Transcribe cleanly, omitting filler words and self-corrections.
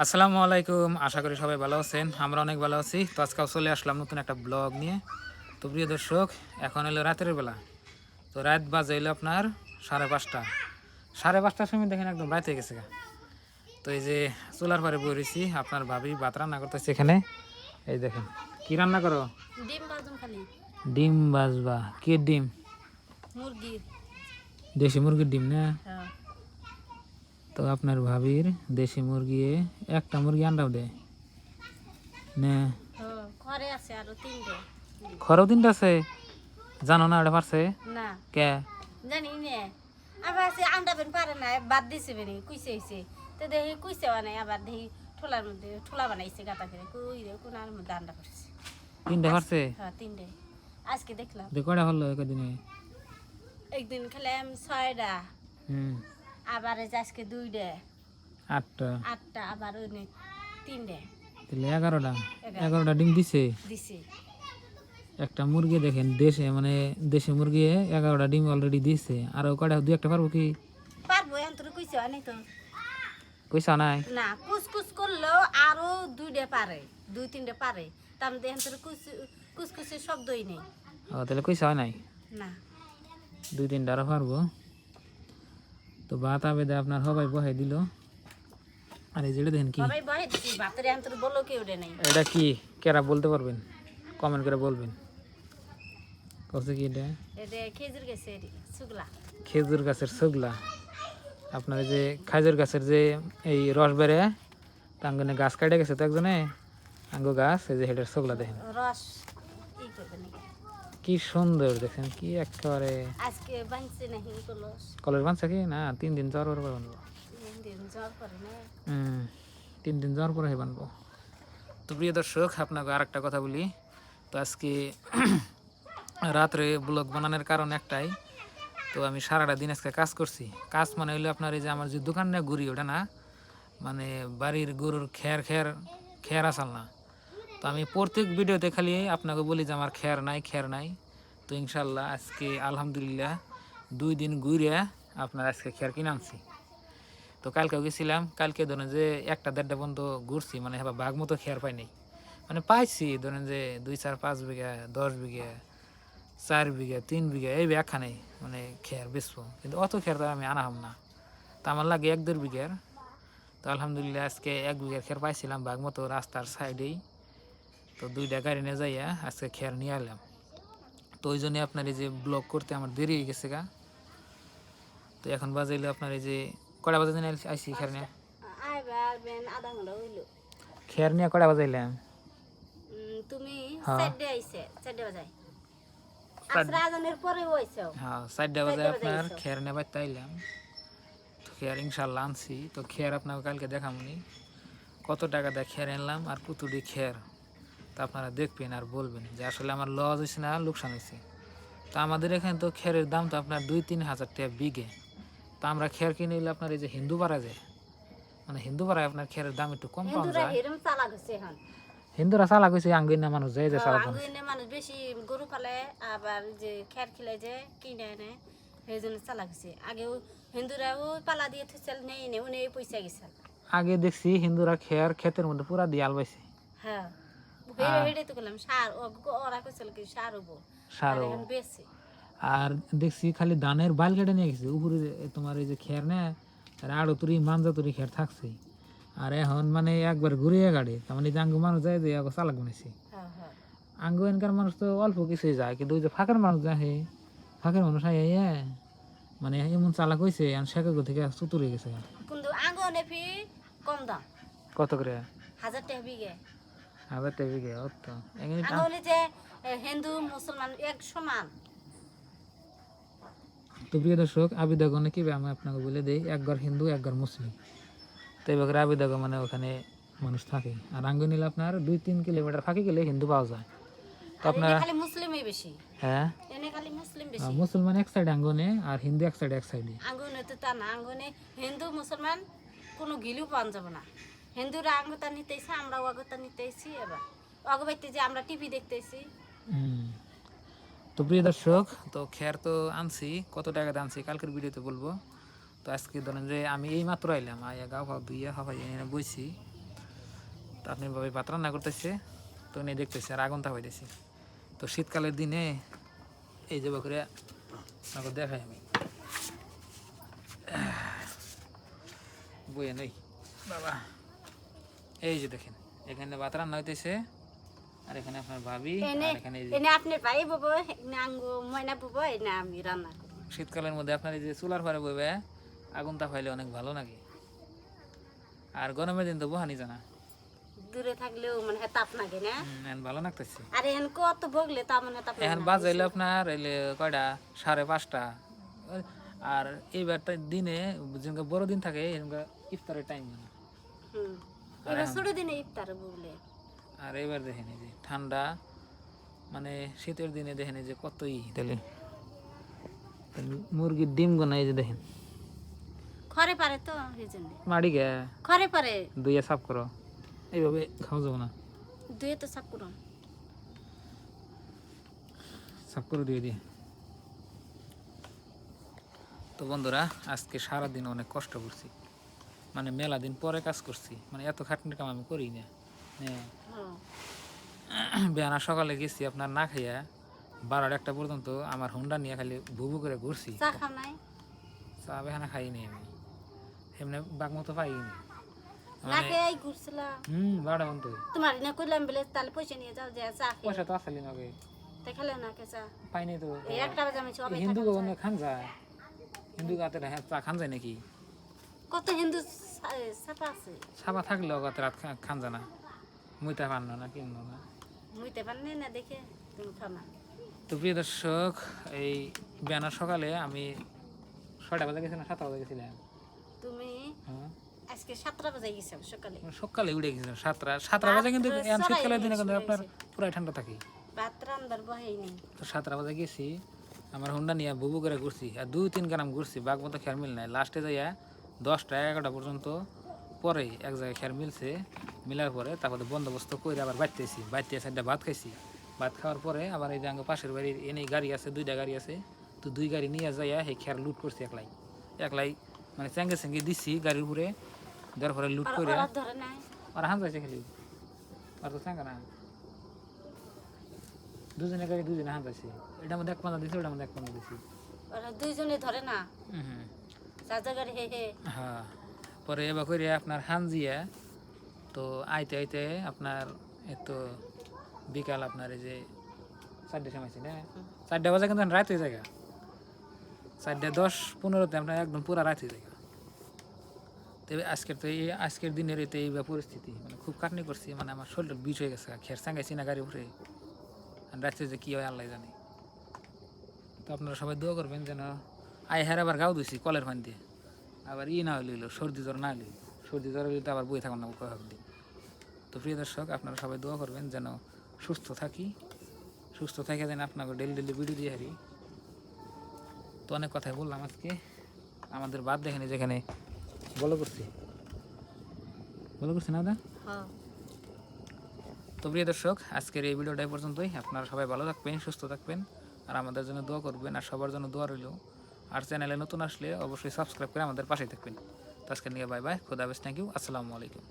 আসসালামু আলাইকুম, আশা করি সবাই ভালো আছেন। আমরা অনেক ভালো আছি। তো আজকাল চলে আসলাম নতুন একটা ব্লগ নিয়ে। তো প্রিয় দর্শক, এখন হলো রাতের বেলা। তো রাত বাজে হইলো আপনার 5:30। 5:30টার সময় দেখেন একদম রাত হয়ে গেছে গা। তো এই যে চুলার পারে বই রয়েছি, আপনার ভাবি ভাত রান্না করতেছে এখানে। এই দেখেন কি রান্না করো? ডিম ভাজুম খালি ডিম বাজবা? কি ডিম? মুরগির। দেশি মুরগির ডিম না? হ্যাঁ তো আপনার ভাবির দেশি মুরগি একটা মুরগি আন্ডাও দেয় না? ঘরে আছে আরো তিনটে। খরও তিনটা আছে? জানো না ওটা পারছে না কে? জানি নে আবার সে আন্ডা বেন পারে না, বাদ দিছে বেনি কুইছে হইছে। তো দেখি কুইছে বানাই, আবার দেখি ঠোলার মধ্যে ঠোলা বানাইছে গাতা করে কুই রে কোনার মধ্যে আন্ডা করছে। তিনটা পারছে? হ্যাঁ তিনটে আজকে দেখলাম। কয়টা হলো একদিনে? একদিন খেলাম 6টা, হুম, আবার এই যে আজকে 2টে, 8টা। 8টা, আবার ওই 3টে। তাহলে 11টা। 11টা ডিম দিছে দিছে। একটা মুরগি। দেখেন দেশে মানে দেশি মুরগি 11টা ডিম অলরেডি দিছে। আর কয়টা দুই একটা পারবো কি? পারবো এখন তোর কুইছে অনেক তো পয়সা নাই? না, কুচকুচ করলেও আরো 2টে পারে, 2-3টে পারে। তার মধ্যে এখন তোর কুচকুচের শব্দই নেই। ও তাহলে পয়সা নাই? না দুই তিনটা আরো পারবো। তো ভাত আবেদে আপনার সবাই বহাই দিল। আর এই যেটা দেখেন কি, সবাই বহে দিচ্ছি ভাতের, এখন তোর বলো কেউ রে নাই। এটা কি কেরা বলতে পারবেন? কমেন্ট করে বলবেন কছে কি এটা? এটা খেজুর গেছে শুকলা। খেজুর গাছের ছগলা। আপনার এই যে খাজুর গাছের যে এই রস বেড়ে টাঙ্গনে গাছ কাটে গেছে তো একজনে, আঙ্গো গাছ, এই যে হেডের ছগলা দেখেন রস ই করবে নাকি কি সুন্দর। দেখেন কি একেবারে আজকে বাঁচছে নাকি কলস। কলের বানছে কি না? 3 দিন জ্বর পরে বানবো। দিন জ্বর করে না। 3 দিন জ্বর পরে বানবো। তো প্রিয় দর্শক, আপনাকে আর একটা কথা বলি। তো আজকে রাত্রে ব্লগ বানানোর কারণ একটাই। তো আমি সারাটা দিন আজকে কাজ করছি। কাজ মানে হইলো আপনার এই যে আমার যে দোকান না ঘুরি ওটা না, মানে বাড়ির গরুর খের খের খের আসাল না। তো আমি প্রত্যেক ভিডিওতে খালি আপনাকে বলি যে আমার খের নাই খের নাই। তো ইনশাল্লাহ আজকে আলহামদুলিল্লাহ 2 দিন ঘুরে আপনার আজকে খের কিনে আনছি। তো কালকেও গেছিলাম, কালকে ধরেন যে 1টা 1.5টা পর্যন্ত ঘুরছি, মানে হ্যাঁ বাঘ মতো খের পাই নাই। মানে পাইছি ধরেন যে 2 4 5 বিঘা, 10 বিঘা, 4 বিঘা, 3 বিঘা এই ব্যাখ্যা নেই মানে খের বেচবো, কিন্তু অত খের তো আমি আনাহাম না। তো আমার লাগে 1 1.5 বিঘার। তো আলহামদুলিল্লাহ আজকে 1 বিঘার খের পাইছিলাম বাঘ মতো রাস্তার সাইডেই। তো 2টা গাড়ি নিয়ে যাইয়া আজকে খের নিয়ে এলাম। তো ওই জন্যে আপনার এই যে ব্লগ করতে আমার দেরি হয়ে গেছে গা। তো এখন বাজাইলে আপনার এই যে কটা বাজে দিন আইসি খের নিয়ে? আইবার বেন আধা ঘন্টা হইলো। খের নিয়ে কটা বাজাইলাম? তুমি হ্যাঁ 4টে আইছে, 4টে বাজায় আসরা আজানের পরে হইছে। হ্যাঁ 4টা বাজে আপনার খের নিয়ে বাইতে আইলাম। তো খের ইনশাল্লাহ আনছি। তো খের আপনাকে কালকে দেখামনি কত টাকা দিয়ে খের আনলাম আর কতটি খের। তা আপনারা দেখবেন আর বলবেন যে আসলে আমার লস হয়েছে না লোকসান হয়েছে। তো আমাদের এখানে তো খেরের দাম তো আপনার 2-3 হাজার টাকা বিঘে। তো আমরা খের কিনে নিলে আপনার এই যে হিন্দু পাড়া যায়, মানে হিন্দু পাড়ায় আপনার খেরের দাম একটু কম পাওয়া হিন্দুরা যায়। হেরম চালাক হইছে এখন। হিন্দুরা চালাক হয়েছে, আঙ্গুইনা মানুষ যায় যে চালাক মানুষ। আঙ্গুইনে মানুষ বেশি গরু পালে, আবার যে খের খিলে যে কিনে এনে সেই জন্য চালাক হইছে। আগেও হিন্দুরাও পালা দিয়ে থুইছিল, নেই নে উনি পয়সা গেছিল। আগে দেখছি হিন্দুরা খের ক্ষেতের মধ্যে পুরা দিয়ে আলবাইছে। হ্যাঁ হেডে তো করলাম সার, ওরা কইছিল কি সার হবো, সার আর এখন বেশি। আর দেখছি খালি ধানের বাইল কেটে নিয়ে গেছে উপরে তোমার এই যে খের না, আর আড়ো তুরি মাঞ্জা তুরি খের থাকছে। আর এখন মানে একবার ঘুরিয়ে গাড়ি, তার মানে যে আঙ্গু মানুষ যায় যে চালাক বানাইছে। হ্যাঁ হ্যাঁ আঙ্গু এনকার মানুষ তো অল্প কিছুই যায়, কিন্তু ওই যে ফাঁকের মানুষ যায় হে, ফাঁকের মানুষ আইয়া মানে এমন চালাক হয়েছে আর শেখা থেকে চতুর হয়ে গেছে। কিন্তু আঙ্গনে ফি কম দাম, কত করে? 1000 টাকা বিঘে। 1000 টাকা বিঘে? ও তো এখানে আঙ্গনে যে হিন্দু মুসলমান এক সমান। তো প্রিয় দর্শক, আবিদাগণে কি আমি আপনাকে বলে দিই, এক ঘর হিন্দু এক ঘর মুসলিম। তো এবার আবিদাগ মানে ওখানে মানুষ থাকে। আর আঙ্গ নিলে আপনার 2-3 কিলোমিটার ফাঁকে গেলে হিন্দু পাওয়া যায়। তো আর এনে আপনারা খালি মুসলিমই বেশি, হ্যাঁ এনে খালি মুসলিম বেশি। মুসলমান এক সাইডে আঙ্গনে আর হিন্দু এক সাইডে আঙ্গনে তো তা না, আঙ্গনে হিন্দু মুসলমান কোনো গিলু পাওয়া যাবে না। হিন্দুরা আঙ্গতা নিতেছি, আমরা অগতা নিতেছি। এবার অগবাইতে যে আমরা টিভি দেখতেছি। তো প্রিয় দর্শক, তো খের তো আনছি, কত টাকা দিয়ে আনছি কালকের ভিডিওতে বলবো। তো আজকে ধরেন যে আমি এই মাত্র আইলাম, আয়া গাও ফাও ধুইয়া হাফাই এনে বইছি। তো আপনি ভাবে ভাত রান্না করতেছে, তো নিয়ে দেখতেছে আর আগুন তাপাইতেছি। তো শীতকালের দিনে এই যে করে আপনাকে দেখাই আমি বইয়ে নেই বাবা, এই যে দেখেন এখানে ভাত রান্না হইতেছে, আর এখানে আপনার ভাবি, এনে আর এখানে এই যে এনে আপনার ভাই ববো এনে আঙ্গু ময়না ববো এনে আমি রান্না করি। শীতকালের মধ্যে আপনার এই যে চুলার পরে বইবে আগুন তাপাইলে অনেক ভালো নাকি। আর গরমের দিন তো বহানি জানা, দূরে থাকলেও মানে তাপ লাগে না। এখন ভালো লাগতেছে। আর এখন কত ভোগলে তা মানে তাপ লাগে এখন না। বাজাইলে আপনার এলে কয়টা 5:30, আর এইবারটা দিনে যেমন বড় দিন থাকে এরকম ইফতারের টাইম না। হুম এবার ছোট দিনে ইফতার ভোগলে। আর এবার দেখেন এই যে ঠান্ডা, মানে শীতের দিনে দেখেন এই যে কতই তাহলে মুরগির ডিম গোনা, এই যে দেখেন খরে পারে তো এই জন্য মাড়ি গে খরে পারে দুইয়া সাফ করো, এইভাবে খাওয়া যাবো না, দুয়ে তো সব করুন। সাফ করে দিয়ে দিয়ে। তো বন্ধুরা আজকে সারাদিন অনেক কষ্ট করছি, মানে মেলা দিন পরে কাজ করছি, মানে এত খাটনির কাম আমি করি না। হ্যাঁ, বেয়ানা সকালে গেছি আপনার না খাইয়া 12টা পর্যন্ত আমার হুন্ডা নিয়ে খালি ভুবু করে ঘুরছি। চা খাও নাই? চা বেহানা খাইনি আমি, এমনি বাঘ মতো পাইনি। না খেয়ে ঘুরছিলাম। 12টা পর্যন্ত। তোমার না কইলাম বলে তাহলে পয়সা নিয়ে যাও যে চা খেয়ে। পয়সা তো আসলে না তা খেলে না কে চা? পাইনি তো। এই একটা বাজে আমি সবাই হিন্দু গো খান যায়, হিন্দু গাতে চা খান যায় নাকি? কত হিন্দু ছাপা আছে। ছাপা থাকলেও গাতে রাত খান যায় না, মুইতা পান না কিনো না। মুইতে পারনে না দেখে তুমি খাও না। তো প্রিয় দর্শক, এই বেয়ানার সকালে আমি 6টা বাজে গেছিলাম, 7টা বাজে গেছিলাম। তুমি হ্যাঁ, আজকে 7টা বাজে গেছো সকালে। সকালে উঠে গেছিলাম 7টা বাজে, কিন্তু এখন শীতকালের দিনে কিন্তু আপনার পুরাই ঠান্ডা থাকে। ভাত রান্নার বহেই নেই। তো 7টা বাজে গেছি, আমার হুন্ডা নিয়ে বুবু করে ঘুরছি, আর 2-3 গ্রাম ঘুরছি, বাঘ মতো খেয়ার মিল নাই। লাস্টে যাইয়া 10টা 11টা পর্যন্ত পরে এক জায়গায় খেয়ার মিলছে, মিলার পরে তারপরে বন্দোবস্ত করে আবার বাইতেছি, বাইতে সাইডটা ভাত খাইছি। ভাত খাওয়ার পরে আবার এই যে পাশের বাড়ির এনে গাড়ি আছে, 2টা গাড়ি আছে, তো 2 গাড়ি নিয়ে যাইয়া সেই খেয়ার লুট করছি একলাই মানে চেঙ্গে দিচ্ছি গাড়ির উপরে, দেওয়ার পরে লুট করে ধরে নাই আর হান যাইছে খালি, আর তো চাঙ্গা না, দুজনে গাড়ি দুজনে হান যাইছে। এটার মধ্যে 1 পান্না দিছি, ওটার মধ্যে 1 পান্না দিছি। ওরা দুইজনে ধরে না চার্জার গাড়ি হে হে। হ্যাঁ, পরে এবার করে আপনার হানজিয়া তো আইতে আপনার এত বিকাল আপনার এই যে 4টার সময় ছিল, 4টা বাজে কিন্তু রাত হয়ে যায়, 4:10-15 আপনার একদম পুরা রাত হয়ে যায়। তবে আজকের দিনের এতে এই পরিস্থিতি, মানে খুব কাটনি করছি, মানে আমার শরীরটা বিষ হয়ে গেছে, খের সাঙ্গাইছি না গাড়ি উঠে, আর রাত্রে যে কী হয় আল্লাহ জানে। তো আপনারা সবাই দোয়া করবেন যেন হের আবার গাও দিছি কলের পানি দিয়ে, আবার না হইল সর্দি জ্বর না হইল, সর্দি জ্বর হইলে তো আবার বই থাকুন না কয়েক দিন। তো প্রিয় দর্শক, আপনারা সবাই দোয়া করবেন যেন সুস্থ থাকে যেন আপনাকে ডেলি ভিডিও দিয়ে হারি। তো অনেক কথাই বললাম আজকে, আমাদের বাদ দেখেনি যেখানে বলো করছি না দা। তো প্রিয় দর্শক, আজকের এই ভিডিওটা এই পর্যন্তই। আপনারা সবাই ভালো থাকবেন, সুস্থ থাকবেন, আর আমাদের জন্য দোয়া করবেন, আর সবার জন্য দোয়া রইল। আর চ্যানেলে নতুন আসলে অবশ্যই সাবস্ক্রাইব করে আমাদের পাশে থাকবেন। তো আজকে নিয়ে বাই বাই, খোদা হাফেজ, থ্যাংক ইউ, আসসালামু আলাইকুম।